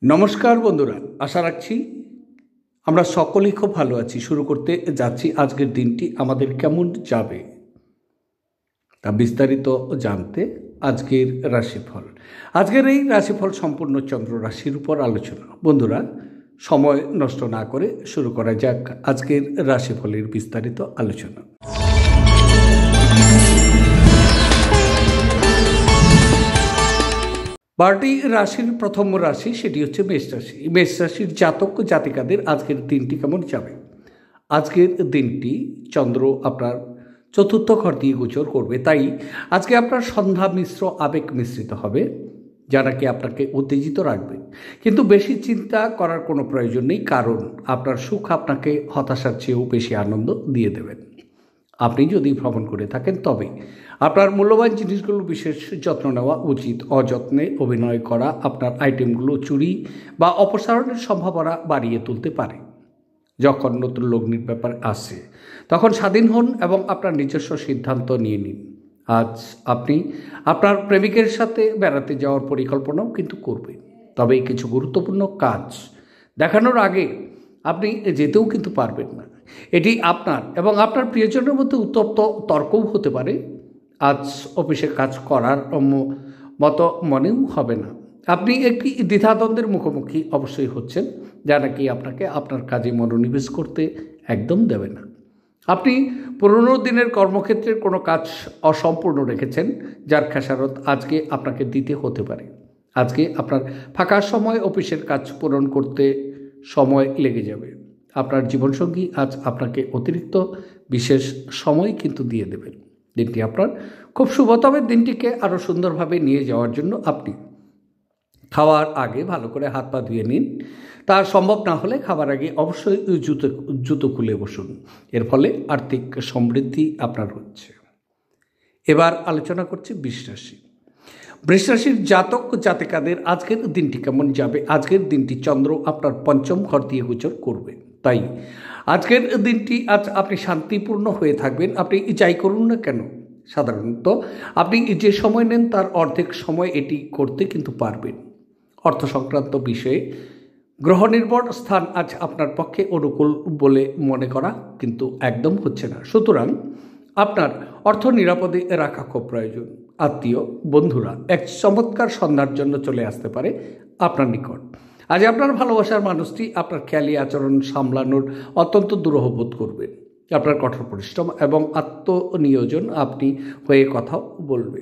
নমস্কার বন্ধুরা, আশা রাখছি আমরা সকলেই খুব ভালো আছি। শুরু করতে যাচ্ছি আজকের দিনটি আমাদের কেমন যাবে তা বিস্তারিত জানতে আজকের রাশিফল। আজকের এই রাশিফল সম্পূর্ণ চন্দ্র রাশির উপর আলোচনা। বন্ধুরা, সময় নষ্ট না করে শুরু করা যাক আজকের রাশিফলের বিস্তারিত আলোচনা। বারোটি রাশির প্রথম রাশি সেটি হচ্ছে মেষ রাশি। মেষ রাশির জাতক জাতিকাদের আজকের দিনটি কেমন যাবে? আজকের দিনটি চন্দ্র আপনার চতুর্থ ঘর দিয়ে গোচর করবে, তাই আজকে আপনার সন্ধ্যা মিশ্র আবেগ মিশ্রিত হবে, যা নাকি আপনাকে উত্তেজিত রাখবে। কিন্তু বেশি চিন্তা করার কোনো প্রয়োজন নেই, কারণ আপনার সুখ আপনাকে হতাশার চেয়েও বেশি আনন্দ দিয়ে দেবেন। আপনি যদি ভ্রমণ করে থাকেন তবে আপনার মূল্যবান জিনিসগুলো বিশেষ যত্ন নেওয়া উচিত। অযত্নে অভিনয় করা আপনার আইটেমগুলো চুরি বা অপসারণের সম্ভাবনা বাড়িয়ে তুলতে পারে। যখন নতুন লগ্নির ব্যাপার আসে তখন স্বাধীন হন এবং আপনার নিজস্ব সিদ্ধান্ত নিয়ে নিন। আজ আপনি আপনার প্রেমিকের সাথে বেড়াতে যাওয়ার পরিকল্পনাও কিন্তু করবেন, তবে কিছু গুরুত্বপূর্ণ কাজ দেখানোর আগে আপনি যেতেও কিন্তু পারবেন না। এটি আপনার এবং আপনার প্রিয়জনের মধ্যে উত্তপ্ত তর্কও হতে পারে। আজ অফিসে কাজ করার মতো মনেও হবে না। আপনি একটি দ্বিধাদ্বন্দ্বের মুখোমুখি অবশ্যই হচ্ছেন, যা নাকি আপনাকে আপনার কাজে মনোনিবেশ করতে একদম দেবে না। আপনি পুরনো দিনের কর্মক্ষেত্রের কোনো কাজ অসম্পূর্ণ রেখেছেন, যার খেসারত আজকে আপনাকে দিতে হতে পারে। আজকে আপনার ফাঁকা সময় অফিসের কাজ পূরণ করতে সময় লেগে যাবে। আপনার জীবনসঙ্গী আজ আপনাকে অতিরিক্ত বিশেষ সময় কিন্তু দিয়ে দেবেন। দিনটি আপনার খুব শুভ, তবে দিনটিকে আরও সুন্দরভাবে নিয়ে যাওয়ার জন্য আপনি খাওয়ার আগে ভালো করে হাত পা ধুয়ে নিন। তা সম্ভব না হলে খাবার আগে অবশ্যই জুতো খুলে বসুন। এর ফলে আর্থিক সমৃদ্ধি আপনার হচ্ছে। এবার আলোচনা করছি বৃষ রাশি। বৃষ রাশির জাতক জাতিকাদের আজকের দিনটি কেমন যাবে? আজকের দিনটি চন্দ্র আপনার পঞ্চম ঘর দিয়ে গোচর করবে, তাই আজকের দিনটি আজ আপনি শান্তিপূর্ণ হয়ে থাকবেন। আপনি যাই করুন না কেন, সাধারণত আপনি যে সময় নেন তার অর্ধেক সময় এটি করতে কিন্তু পারবেন। অর্থ সংক্রান্ত বিষয়ে গ্রহ নির্ভর স্থান আজ আপনার পক্ষে অনুকূল বলে মনে করা কিন্তু একদম হচ্ছে না। সুতরাং আপনার অর্থ নিরাপদে রাখা খুব প্রয়োজন। আত্মীয় বন্ধুরা এক চমৎকার সন্ধ্যার জন্য চলে আসতে পারে আপনার নিকট। আজ আপনার ভালোবাসার মানুষটি আপনার খেয়ালি আচরণ সামলানোর অত্যন্ত দুরূহ বোধ করবেন। আপনার কঠোর পরিশ্রম এবং আত্মনিয়োজন আপনি হয়ে কথা বলবে।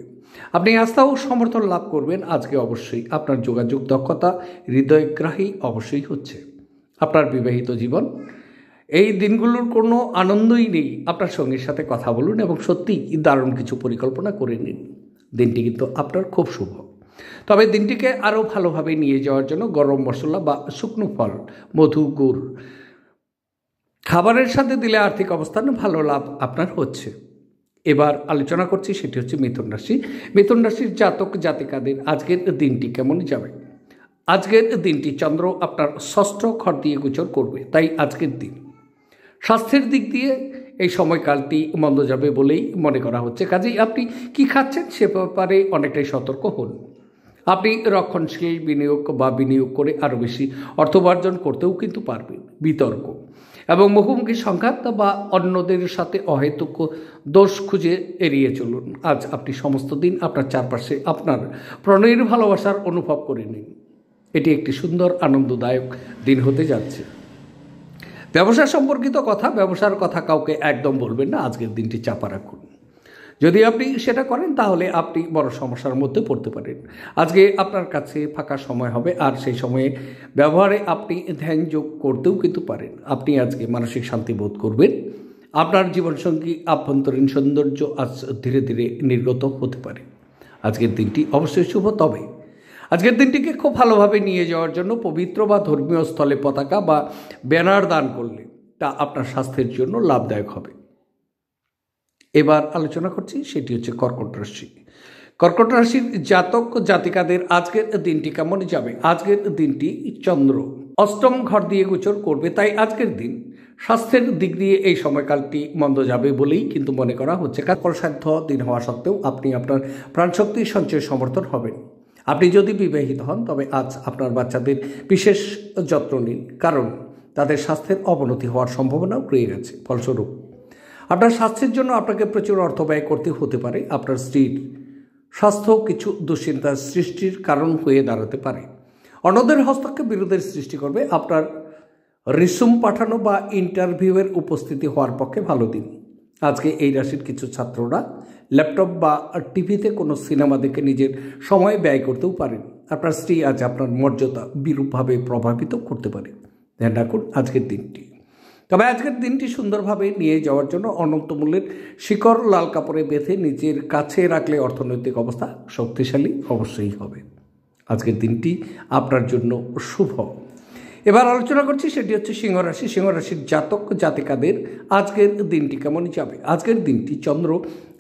আপনি আস্থা ও সমর্থন লাভ করবেন। আজকে অবশ্যই আপনার যোগাযোগ দক্ষতা হৃদয়গ্রাহী অবশ্যই হচ্ছে। আপনার বিবাহিত জীবন এই দিনগুলোর কোনো আনন্দই নেই। আপনার সঙ্গীর সাথে কথা বলুন এবং সত্যিই দারুণ কিছু পরিকল্পনা করে নিন। দিনটি কিন্তু আপনার খুব শুভ, তবে দিনটিকে আরও ভালোভাবে নিয়ে যাওয়ার জন্য গরম মশলা বা শুকনো ফল, মধু, গুড় খাবারের সাথে দিলে আর্থিক অবস্থান ভালো লাভ আপনার হচ্ছে। এবার আলোচনা করছি সেটি হচ্ছে মিথুন রাশি। মিথুন রাশির জাতক জাতিকাদের আজকের দিনটি কেমন যাবে? আজকের দিনটি চন্দ্র আপনার ষষ্ঠ ঘর দিয়ে গোচর করবে, তাই আজকের দিন স্বাস্থ্যের দিক দিয়ে এই সময়কালটি মন্দ যাবে বলেই মনে করা হচ্ছে। কাজেই আপনি কি খাচ্ছেন সে ব্যাপারে অনেকটাই সতর্ক হন। আপনি রক্ষণশীল বিনিয়োগ করে আরও বেশি অর্থোপার্জন করতেও কিন্তু পারবেন। বিতর্ক এবং মুখোমুখি সংঘাত বা অন্যদের সাথে অহেতুক দোষ খুঁজে এড়িয়ে চলুন। আজ আপনি সমস্ত দিন আপনার চারপাশে আপনার প্রণয়ের ভালোবাসার অনুভব করে নিন। এটি একটি সুন্দর আনন্দদায়ক দিন হতে যাচ্ছে। ব্যবসা সম্পর্কিত ব্যবসার কথা কাউকে একদম বলবেন না। আজকের দিনটি চাপা রাখুন। যদি আপনি সেটা করেন তাহলে আপনি বড় সমস্যার মধ্যে পড়তে পারেন। আজকে আপনার কাছে ফাঁকা সময় হবে, আর সেই সময়ে ব্যবহারে আপনি ধ্যান যোগ করতেও কিন্তু পারেন। আপনি আজকে মানসিক শান্তি বোধ করবেন। আপনার জীবনসঙ্গী আভ্যন্তরীণ সৌন্দর্য আজ ধীরে ধীরে নির্গত হতে পারে। আজকের দিনটি অবশ্যই শুভ, তবে আজকের দিনটিকে খুব ভালোভাবে নিয়ে যাওয়ার জন্য পবিত্র বা ধর্মীয় স্থলে পতাকা বা ব্যানার দান করলে তা আপনার স্বাস্থ্যের জন্য লাভদায়ক হবে। এবার আলোচনা করছি সেটি হচ্ছে কর্কট রাশি। কর্কট রাশির জাতক জাতিকাদের আজকের দিনটি কেমন যাবে? আজকের দিনটি চন্দ্র অষ্টম ঘর দিয়ে গোচর করবে, তাই আজকের দিন স্বাস্থ্যের দিক দিয়ে এই সময়কালটি মন্দ যাবে বলেই কিন্তু মনে করা হচ্ছে। কষ্টসাধ্য দিন হওয়া সত্ত্বেও আপনি আপনার প্রাণশক্তি সঞ্চয় সমর্থন হবেন। আপনি যদি বিবাহিত হন তবে আজ আপনার বাচ্চাদের বিশেষ যত্ন নিন, কারণ তাদের স্বাস্থ্যের অবনতি হওয়ার সম্ভাবনাও রয়ে গেছে। ফলস্বরূপ আপনার স্বাস্থ্যের জন্য আপনাকে প্রচুর অর্থ ব্যয় করতে হতে পারে। আপনার স্ত্রীর স্বাস্থ্য কিছু দুশ্চিন্তার সৃষ্টির কারণ হয়ে দাঁড়াতে পারে। অন্যদের হস্তক্ষেপ বিরোধের সৃষ্টি করবে। আপনার রিসুম পাঠানো বা ইন্টারভিউয়ের উপস্থিতি হওয়ার পক্ষে ভালো দিন। আজকে এই রাশির কিছু ছাত্ররা ল্যাপটপ বা টিভিতে কোনো সিনেমা দেখে নিজের সময় ব্যয় করতেও পারেন। আপনার স্ত্রী আজ আপনার মর্যাদা বিরূপভাবে প্রভাবিত করতে পারে। ধ্যান রাখুন আজকের দিনটি। তবে আজকের দিনটি সুন্দরভাবে নিয়ে যাওয়ার জন্য অনন্ত মূল্যের শিকড় লাল কাপড়ে বেঁধে নিজের কাছে রাখলে অর্থনৈতিক অবস্থা শক্তিশালী অবশ্যই হবে। আজকের দিনটি আপনার জন্য শুভ। এবার আলোচনা করছি, সেটি হচ্ছে সিংহ রাশি। সিংহ রাশির জাতক জাতিকাদের আজকের দিনটি কেমন যাবে। আজকের দিনটি চন্দ্র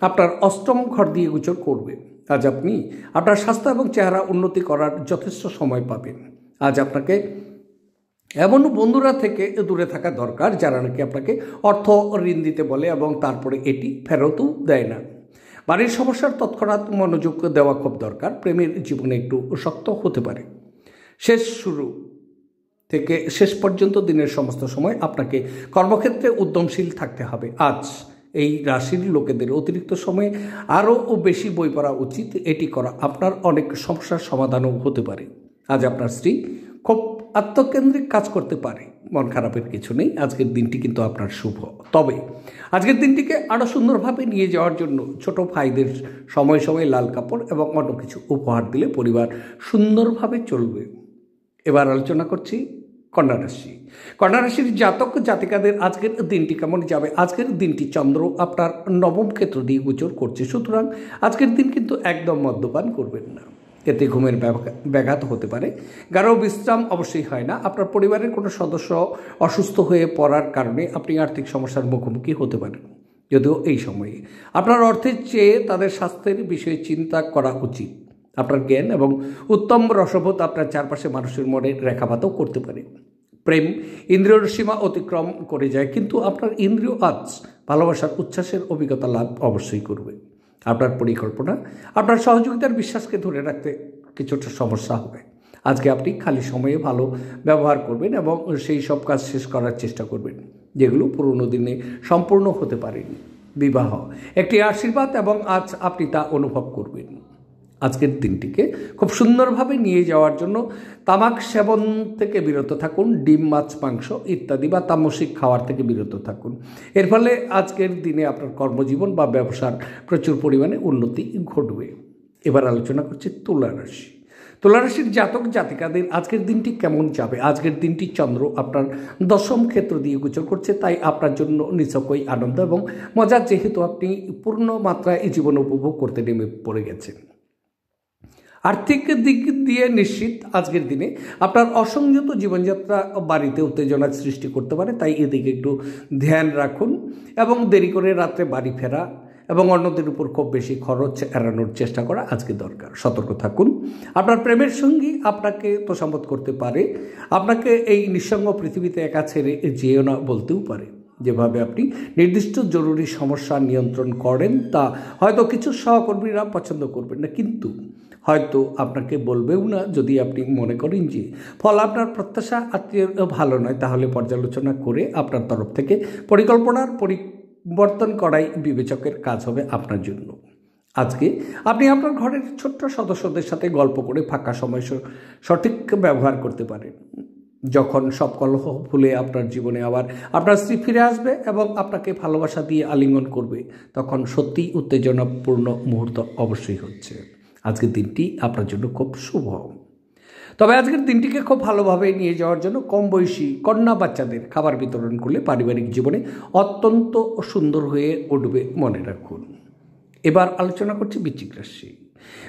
আপনার অষ্টম ঘর দিয়ে গোচর করবে। আজ আপনি আপনার স্বাস্থ্য এবং চেহারা উন্নতি করার যথেষ্ট সময় পাবেন। আজ আপনাকে এমন বন্ধুরা থেকে দূরে থাকা দরকার যারা নাকি আপনাকে অর্থ ঋণ দিতে বলে এবং তারপরে এটি ফেরতও দেয় না। বাড়ির সমস্যার তৎক্ষণাৎ মনোযোগ দেওয়া খুব দরকার। প্রেমের জীবনে একটু শক্ত হতে পারে। শুরু থেকে শেষ পর্যন্ত দিনের সমস্ত সময় আপনাকে কর্মক্ষেত্রে উদ্যমশীল থাকতে হবে। আজ এই রাশির লোকেদের অতিরিক্ত সময়ে আরও বেশি বই পড়া উচিত। এটি করা আপনার অনেক সমস্যার সমাধানও হতে পারে। আজ আপনার স্ত্রী খুব আত্মকেন্দ্রিক কাজ করতে পারে। মন খারাপের কিছু নেই। আজকের দিনটি কিন্তু আপনার শুভ। তবে আজকের দিনটিকে আরও সুন্দরভাবে নিয়ে যাওয়ার জন্য ছোট ভাইদের সময় সময় লাল কাপড় এবং অন্য কিছু উপহার দিলে পরিবার সুন্দরভাবে চলবে। এবার আলোচনা করছি কন্যা রাশি। কন্যা রাশির জাতক জাতিকাদের আজকের দিনটি কেমন যাবে। আজকের দিনটি চন্দ্র আপনার নবম ক্ষেত্র দিয়ে গোচর করছে। সুতরাং আজকের দিন কিন্তু একদম মদ্যপান করবেন না, এতে ঘুমের ব্যাঘাত হতে পারে। গাঢ় বিশ্রাম অবশ্যই হয় না। আপনার পরিবারের কোনো সদস্য অসুস্থ হয়ে পড়ার কারণে আপনি আর্থিক সমস্যার মুখোমুখি হতে পারেন। যদিও এই সময়ে আপনার অর্থের চেয়ে তাদের স্বাস্থ্যের বিষয়ে চিন্তা করা উচিত। আপনার জ্ঞান এবং উত্তম রসবোধ আপনার চারপাশে মানুষের মনে রেখাপাতও করতে পারে। প্রেম ইন্দ্রিয়র সীমা অতিক্রম করে যায়, কিন্তু আপনার ইন্দ্রিয় আজ ভালোবাসার উচ্ছ্বাসের অভিজ্ঞতা লাভ অবশ্যই করবে। আপনার পরিকল্পনা আপনার সহযোগিতার বিশ্বাসকে ধরে রাখতে কিছুটা সমস্যা হবে। আজকে আপনি খালি সময়ে ভালো ব্যবহার করবেন এবং সেই সব কাজ শেষ করার চেষ্টা করবেন যেগুলো পুরনো দিনে সম্পূর্ণ হতে পারেনি। বিবাহ একটি আশীর্বাদ এবং আজ আপনি তা অনুভব করবেন। আজকের দিনটিকে খুব সুন্দরভাবে নিয়ে যাওয়ার জন্য তামাক সেবন থেকে বিরত থাকুন। ডিম মাছ মাংস ইত্যাদি বা তামসিক খাওয়ার থেকে বিরত থাকুন। এর ফলে আজকের দিনে আপনার কর্মজীবন বা ব্যবসার প্রচুর পরিমাণে উন্নতি ঘটবে। এবার আলোচনা করছি তুলা রাশি। তুলা রাশির জাতক জাতিকাদের আজকের দিনটি কেমন যাবে। আজকের দিনটি চন্দ্র আপনার দশম ক্ষেত্র দিয়ে গোচর করছে, তাই আপনার জন্য নিছকই আনন্দ এবং মজা, যেহেতু আপনি পূর্ণ মাত্রায় এই জীবন উপভোগ করতে নেমে পড়ে গেছেন। আর্থিক দিক দিয়ে নিশ্চিত আজকের দিনে আপনার অসংযত জীবনযাত্রা বাড়িতে উত্তেজনার সৃষ্টি করতে পারে, তাই এদিকে একটু ধ্যান রাখুন এবং দেরি করে রাত্রে বাড়ি ফেরা এবং অন্যদের উপর খুব বেশি খরচ এড়ানোর চেষ্টা করা আজকে দরকার। সতর্ক থাকুন। আপনার প্রেমের সঙ্গী আপনাকে তোষামত করতে পারে। আপনাকে এই নিঃসঙ্গ পৃথিবীতে একা ছেড়ে যেও না বলতেও পারে। যেভাবে আপনি নির্দিষ্ট জরুরি সমস্যা নিয়ন্ত্রণ করেন তা হয়তো কিছু সহকর্মীরা পছন্দ করবেন না, কিন্তু হয়তো আপনাকে বলবেও না। যদি আপনি মনে করেন যে ফল আপনার প্রত্যাশা আত্মীয় ভালো নয়, তাহলে পর্যালোচনা করে আপনার তরফ থেকে পরিকল্পনার পরিবর্তন করাই বিবেচকের কাজ হবে আপনার জন্য। আজকে আপনি আপনার ঘরের ছোট্ট সদস্যদের সাথে গল্প করে ফাঁকা সময় সঠিক ব্যবহার করতে পারেন। যখন সব কলহ ভুলে আপনার জীবনে আবার আপনার স্ত্রী ফিরে আসবে এবং আপনাকে ভালোবাসা দিয়ে আলিঙ্গন করবে, তখন সত্যিই উত্তেজনাপূর্ণ মুহূর্ত অবশ্যই হচ্ছে। আজকের দিনটি আপনার জন্য খুব শুভ। তবে আজকের দিনটিকে খুব ভালোভাবে নিয়ে যাওয়ার জন্য কম বয়সী কন্যা বাচ্চাদের খাবার বিতরণ করলে পারিবারিক জীবনে অত্যন্ত সুন্দর হয়ে উঠবে, মনে রাখুন। এবার আলোচনা করছি বৃশ্চিক রাশি।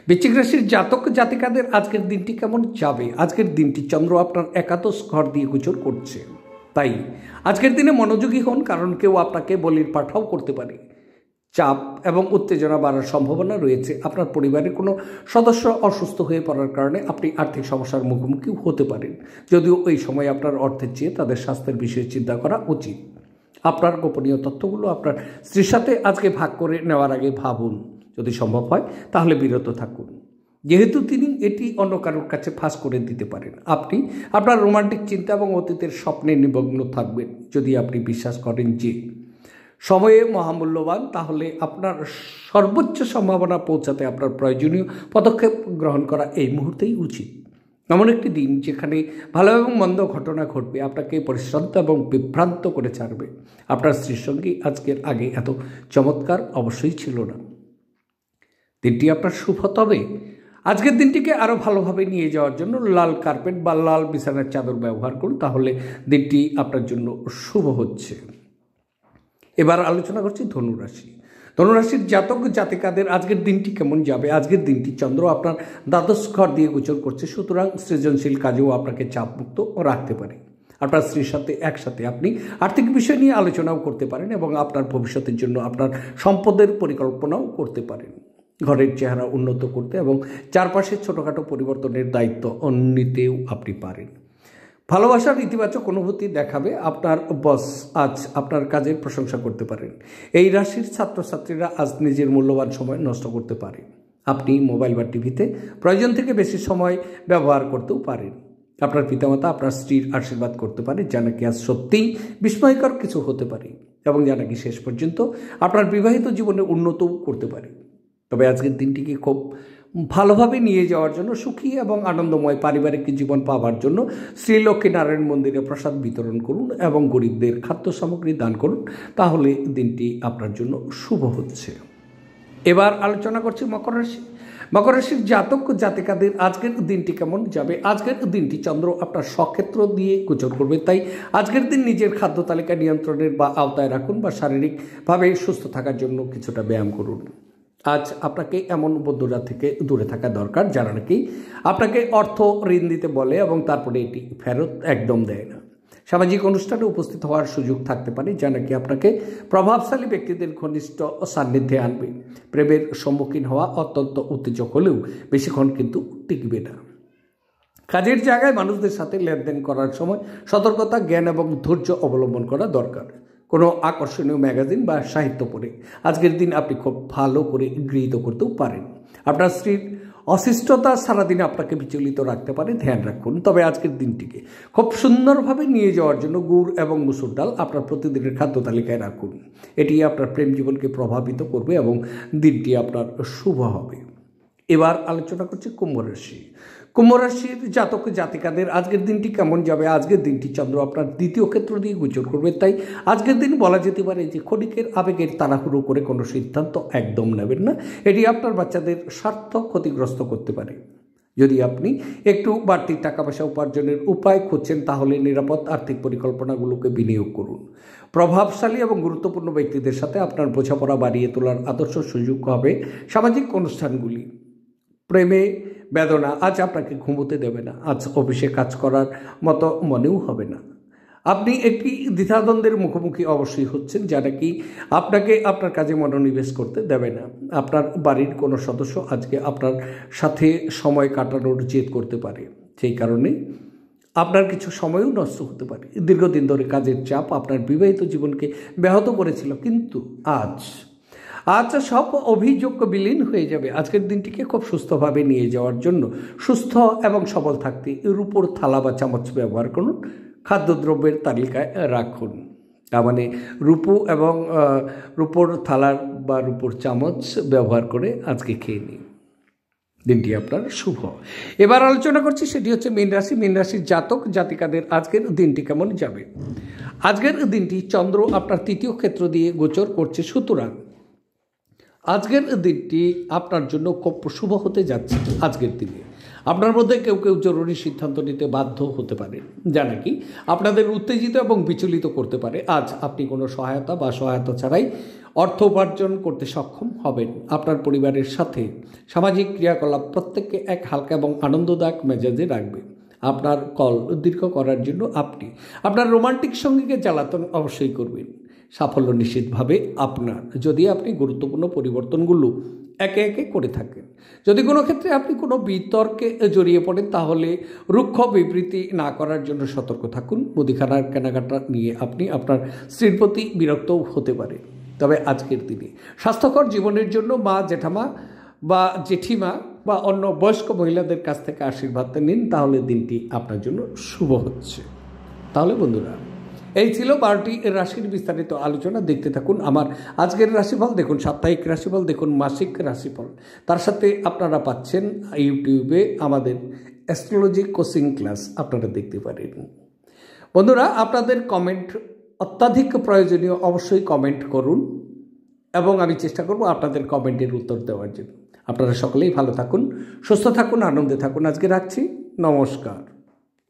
বৃশ্চিক রাশির জাতক জাতিকাদের আজকের দিনটি কেমন যাবে। আজকের দিনটি চন্দ্র আপনার একাদশ ঘর দিয়ে গোচর করছে, তাই আজকের দিনে মনোযোগী হন, কারণ কেউ আপনাকে বলির পাঠাও করতে পারে। চাপ এবং উত্তেজনা বাড়ার সম্ভাবনা রয়েছে। আপনার পরিবারের কোনো সদস্য অসুস্থ হয়ে পড়ার কারণে আপনি আর্থিক সমস্যার মুখোমুখি হতে পারেন। যদিও এই সময় আপনার অর্থের চেয়ে তাদের স্বাস্থ্যের বিষয়ে চিন্তা করা উচিত। আপনার গোপনীয় তথ্যগুলো আপনার স্ত্রীর সাথে আজকে ভাগ করে নেওয়ার আগে ভাবুন। যদি সম্ভব হয় তাহলে বিরত থাকুন। যেহেতু তিনি এটি অন্য কারোর কাছে ফাঁস করে দিতে পারেন। আপনি আপনার রোমান্টিক চিন্তা এবং অতীতের স্বপ্নে নিমগ্ন থাকবেন। যদি আপনি বিশ্বাস করেন যে সময়ে মহামূল্যবান, তাহলে আপনার সর্বোচ্চ সম্ভাবনা পৌঁছাতে আপনার প্রয়োজনীয় পদক্ষেপ গ্রহণ করা এই মুহূর্তেই উচিত। এমন একটি দিন যেখানে ভালো এবং মন্দ ঘটনা ঘটবে, আপনাকে পরিশ্রান্ত এবং বিভ্রান্ত করে ছাড়বে। আপনার স্ত্রীর সঙ্গে আজকের আগে এত চমৎকার অবশ্যই ছিল না। দিনটি আপনার শুভ, তবে আজকের দিনটিকে আরও ভালোভাবে নিয়ে যাওয়ার জন্য লাল কার্পেট বা লাল বিছানার চাদর ব্যবহার করুন, তাহলে দিনটি আপনার জন্য শুভ হচ্ছে। এবার আলোচনা করছি ধনুরাশি। ধনুরাশির জাতক জাতিকাদের আজকের দিনটি কেমন যাবে? আজকের দিনটি চন্দ্র আপনার দ্বাদশ ঘর দিয়ে গোচর করছে, সুতরাং সৃজনশীল কাজেও আপনাকে চাপমুক্ত রাখতে পারে। আপনার স্ত্রীর সাথে একসাথে আপনি আর্থিক বিষয় নিয়ে আলোচনাও করতে পারেন এবং আপনার ভবিষ্যতের জন্য আপনার সম্পদের পরিকল্পনাও করতে পারেন। ঘরের চেহারা উন্নত করতে এবং চারপাশের ছোটোখাটো পরিবর্তনের দায়িত্ব নিতেও আপনি পারেন। ভালোবাসার ইতিবাচক অনুভূতি দেখাবে। আপনার বস আজ আপনার কাজের প্রশংসা করতে পারেন। এই রাশির ছাত্রছাত্রীরা আজ নিজের মূল্যবান সময় নষ্ট করতে পারে। আপনি মোবাইল বা টিভিতে প্রয়োজন থেকে বেশি সময় ব্যবহার করতেও পারেন। আপনার পিতামাতা আপনার স্ত্রীর আশীর্বাদ করতে পারে, যা নাকি আজ সত্যিই বিস্ময়কর কিছু হতে পারে এবং যা নাকি শেষ পর্যন্ত আপনার বিবাহিত জীবনে উন্নতও করতে পারে। তবে আজকের দিনটিকে খুব ভালোভাবে নিয়ে যাওয়ার জন্য, সুখী এবং আনন্দময় পারিবারিক জীবন পাওয়ার জন্য শ্রী লক্ষ্মীনারায়ণ মন্দিরে প্রসাদ বিতরণ করুন এবং গরিবদের খাদ্য সামগ্রী দান করুন, তাহলে দিনটি আপনার জন্য শুভ হচ্ছে। এবার আলোচনা করছি মকর রাশি। মকর রাশির জাতক জাতিকাদের আজকের দিনটি কেমন যাবে? আজকের দিনটি চন্দ্র আপনার স্বক্ষেত্র দিয়ে গোচর করবে, তাই আজকের দিন নিজের খাদ্য তালিকা নিয়ন্ত্রণের বা আওতায় রাখুন বা শারীরিকভাবে সুস্থ থাকার জন্য কিছুটা ব্যায়াম করুন। আজ আপনাকে এমন বন্ধুরা থেকে দূরে থাকা দরকার যারা নাকি আপনাকে অর্থ ঋণ দিতে বলে এবং তারপরে এটি ফেরত একদম দেয় না। সামাজিক অনুষ্ঠানে উপস্থিত হওয়ার সুযোগ থাকতে পারে, যা নাকি আপনাকে প্রভাবশালী ব্যক্তিদের ঘনিষ্ঠ সান্নিধ্যে আনবে। প্রেমের সম্মুখীন হওয়া অত্যন্ত উত্তেজক হলেও বেশিক্ষণ কিন্তু টিকবে না। কাজের জায়গায় মানুষদের সাথে লেনদেন করার সময় সতর্কতা, জ্ঞান এবং ধৈর্য অবলম্বন করা দরকার। কোনো আকর্ষণীয় ম্যাগাজিন বা সাহিত্য পড়ে আজকের দিন আপনি খুব ভালো করে গৃহীত করতেও পারেন। আপনার স্ত্রীর অশিষ্টতা সারাদিন আপনাকে বিচলিত রাখতে পারে, ধ্যান রাখুন। তবে আজকের দিনটিকে খুব সুন্দরভাবে নিয়ে যাওয়ার জন্য গুড় এবং মুসুর ডাল আপনার প্রতিদিনের খাদ্য তালিকায় রাখুন। এটি আপনার প্রেম জীবনকে প্রভাবিত করবে এবং দিনটি আপনার শুভ হবে। এবার আলোচনা করছি কুম্ভ রাশি। কুম্ভ রাশির জাতক জাতিকাদের আজকের দিনটি কেমন যাবে? আজকের দিনটি চন্দ্র আপনার দ্বিতীয় ক্ষেত্র দিয়ে গোচর করবে, তাই আজকের দিন বলা যেতে পারে যে ক্ষণিকের আবেগের তাড়াহুড়ো করে কোনো সিদ্ধান্ত একদম নেবেন না। এটি আপনার বাচ্চাদের স্বার্থ ক্ষতিগ্রস্ত করতে পারে। যদি আপনি একটু বাড়তি টাকা পয়সা উপার্জনের উপায় খুঁজছেন, তাহলে নিরাপদ আর্থিক পরিকল্পনাগুলোকে বিনিয়োগ করুন। প্রভাবশালী এবং গুরুত্বপূর্ণ ব্যক্তিদের সাথে আপনার বোঝাপড়া বাড়িয়ে তোলার আদর্শ সুযোগ হবে। সামাজিক অনুষ্ঠানগুলি প্রেমে বেদনা আজ আপনাকে ঘুমোতে দেবে না। আজ অফিসে কাজ করার মতো মনেও হবে না। আপনি একটি দ্বিধাদ্বন্দ্বের মুখোমুখি অবশ্যই হচ্ছেন, যা নাকি আপনাকে আপনার কাজে মনোনিবেশ করতে দেবে না। আপনার বাড়ির কোনো সদস্য আজকে আপনার সাথে সময় কাটানোর জেদ করতে পারে, সেই কারণে আপনার কিছু সময়ও নষ্ট হতে পারে। দীর্ঘদিন ধরে কাজের চাপ আপনার বিবাহিত জীবনকে ব্যাহত করেছিল, কিন্তু আজ সব অভিযোগ বিলীন হয়ে যাবে। আজকের দিনটিকে খুব সুস্থভাবে নিয়ে যাওয়ার জন্য সুস্থ এবং সবল থাকতে রূপোর থালা বা চামচ ব্যবহার করুন, খাদ্যদ্রব্যের তালিকায় রাখুন। তার মানে রূপোর থালার বা রূপোর চামচ ব্যবহার করে আজকে খেয়ে নিন, দিনটি আপনার শুভ। এবার আলোচনা করছি, সেটি হচ্ছে মীন রাশি। মীন রাশির জাতক জাতিকাদের আজকের দিনটি কেমন যাবে? আজকের দিনটি চন্দ্র আপনার তৃতীয় ক্ষেত্র দিয়ে গোচর করছে, সুতরাং আজকের দিনটি আপনার জন্য খুব শুভ হতে যাচ্ছে। আজকের দিনে আপনার মধ্যে কেউ কেউ জরুরি সিদ্ধান্ত নিতে বাধ্য হতে পারে, যা নাকি আপনাদের উত্তেজিত এবং বিচলিত করতে পারে। আজ আপনি কোনো সহায়তা ছাড়াই অর্থ উপার্জন করতে সক্ষম হবেন। আপনার পরিবারের সাথে সামাজিক ক্রিয়াকলাপ প্রত্যেককে এক হালকা এবং আনন্দদায়ক মেজাজে রাখবে। আপনার কল দীর্ঘ করার জন্য আপনি আপনার রোমান্টিক সঙ্গীকে জ্বালাতন অবশ্যই করবেন। সাফল্য নিশ্চিতভাবে আপনার, যদি আপনি গুরুত্বপূর্ণ পরিবর্তনগুলো একে একে করে থাকেন। যদি কোনো ক্ষেত্রে আপনি কোনো বিতর্কে জড়িয়ে পড়েন, তাহলে রুক্ষ বিবৃতি না করার জন্য সতর্ক থাকুন। মুদিখানার কেনাকাটা নিয়ে আপনি আপনার স্ত্রীর প্রতি বিরক্তও হতে পারে। তবে আজকের দিনে স্বাস্থ্যকর জীবনের জন্য মা, জেঠামা বা জেঠিমা বা অন্য বয়স্ক মহিলাদের কাছ থেকে আশীর্বাদ নিন, তাহলে দিনটি আপনার জন্য শুভ হচ্ছে। তাহলে বন্ধুরা, এই ছিল 12টি রাশির বিস্তারিত আলোচনা। দেখতে থাকুন আমার আজকের রাশিফল, দেখুন সাপ্তাহিক রাশিফল, দেখুন মাসিক রাশিফল। তার সাথে আপনারা পাচ্ছেন ইউটিউবে আমাদের অ্যাস্ট্রোলজি কোচিং ক্লাস, আপনারা দেখতে পারেন। বন্ধুরা, আপনাদের কমেন্ট অত্যাধিক প্রয়োজনীয়, অবশ্যই কমেন্ট করুন এবং আমি চেষ্টা করব আপনাদের কমেন্টের উত্তর দেওয়ার জন্য। আপনারা সকলেই ভালো থাকুন, সুস্থ থাকুন, আনন্দে থাকুন। আজকে রাখছি, নমস্কার।